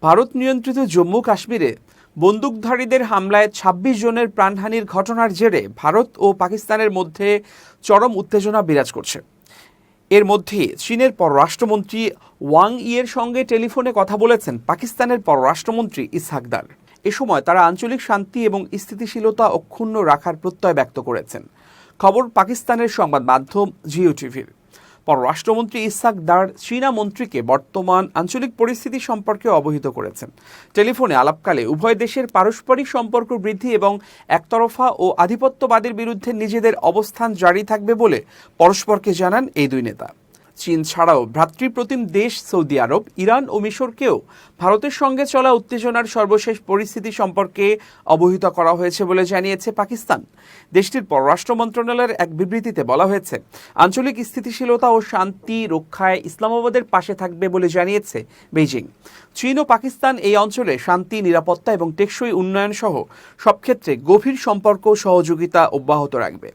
ভারত নিয়ন্ত্রিত জম্মু কাশ্মীরে বন্দুকধারীদের হামলায় ২৬ জনের প্রাণহানির ঘটনার জেরে ভারত ও পাকিস্তানের মধ্যে চরম উত্তেজনা বিরাজ করছে। এর মধ্যে চীনের পররাষ্ট্রমন্ত্রী ওয়াং ইয়ের সঙ্গে টেলিফোনে কথা বলেছেন পাকিস্তানের পররাষ্ট্রমন্ত্রী ইসহাক দার। এ সময় তারা আঞ্চলিক শান্তি এবং স্থিতিশীলতা অক্ষুণ্ণ রাখার প্রত্যয় ব্যক্ত করেছেন। খবর পাকিস্তানের সংবাদ মাধ্যম জিও টিভির। পররাষ্ট্রমন্ত্রী ইসহাক দার চীনা মন্ত্রীকে বর্তমান আঞ্চলিক পরিস্থিতি সম্পর্কে অবহিত করেছেন। টেলিফোনে আলাপকালে উভয় দেশের পারস্পরিক সম্পর্ক বৃদ্ধি এবং একতরফা ও আধিপত্যবাদের বিরুদ্ধে নিজেদের অবস্থান জারি থাকবে বলে পরস্পরকে জানান এই দুই নেতা। চীন ছাড়াও ভ্রাতৃপ্রতিম দেশ সৌদি আরব, ইরান ও মিশরকেও ভারতের সঙ্গে চলা উত্তেজনার সর্বশেষ পরিস্থিতি সম্পর্কে অবহিত করা হয়েছে বলে জানিয়েছে পাকিস্তান। দেশটির পররাষ্ট্র মন্ত্রণালয়ের এক বিবৃতিতে বলা হয়েছে, আঞ্চলিক স্থিতিশীলতা ও শান্তি রক্ষায় ইসলামাবাদের পাশে থাকবে বলে জানিয়েছে বেইজিং। চীন ও পাকিস্তান এই অঞ্চলে শান্তি, নিরাপত্তা এবং টেকসই উন্নয়ন সহ সব ক্ষেত্রে গভীর সম্পর্ক ও সহযোগিতা অব্যাহত রাখবে।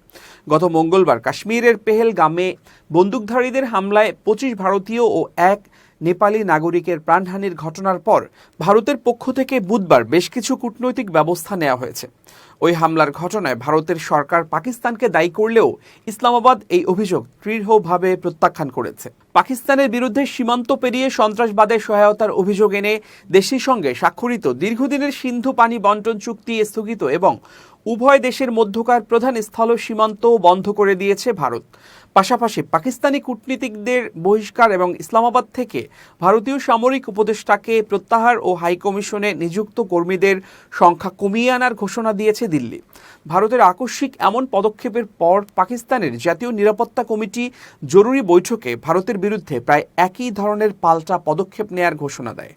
গত মঙ্গলবার কাশ্মীরের পেহেলগামে বন্দুকধারীদের হামলায় ২৫ ভারতীয় ও ১ নেপালি নাগরিকের প্রাণহানির ঘটনার পর ভারতের পক্ষ থেকে বুধবার বেশ কিছু কূটনৈতিক ব্যবস্থা নেওয়া হয়েছে। ওই হামলার ঘটনায় ভারতের সরকার পাকিস্তানকে দায়ী করলেও ইসলামাবাদ এই অভিযোগ দৃঢ়ভাবে প্রত্যাখ্যান করেছে। পাকিস্তানের বিরুদ্ধে সীমান্ত পেরিয়ে সন্ত্রাসবাদের সহায়তার অভিযোগ এনে দেশটির সঙ্গে স্বাক্ষরিত দীর্ঘদিনের সিন্ধু পানি বন্টন চুক্তি স্থগিত এবং উভয় দেশের মধ্যকার প্রধান স্থল সীমান্ত বন্ধ করে দিয়েছে ভারত। পাশাপাশি পাকিস্তানি কূটনীতিকদের বহিষ্কার এবং ইসলামাবাদ থেকে ভারতীয় সামরিক উপদেষ্টাকে প্রত্যাহার ও হাইকমিশনে নিযুক্ত কর্মীদের সংখ্যা কমিয়ে আনার ঘোষণা দিয়েছে দিল্লি। ভারতের আকস্মিক এমন পদক্ষেপের পর পাকিস্তানের জাতীয় নিরাপত্তা কমিটি জরুরি বৈঠকে ভারতের বিরুদ্ধে প্রায় একই ধরনের পাল্টা পদক্ষেপ নেয়ার ঘোষণা দেয়।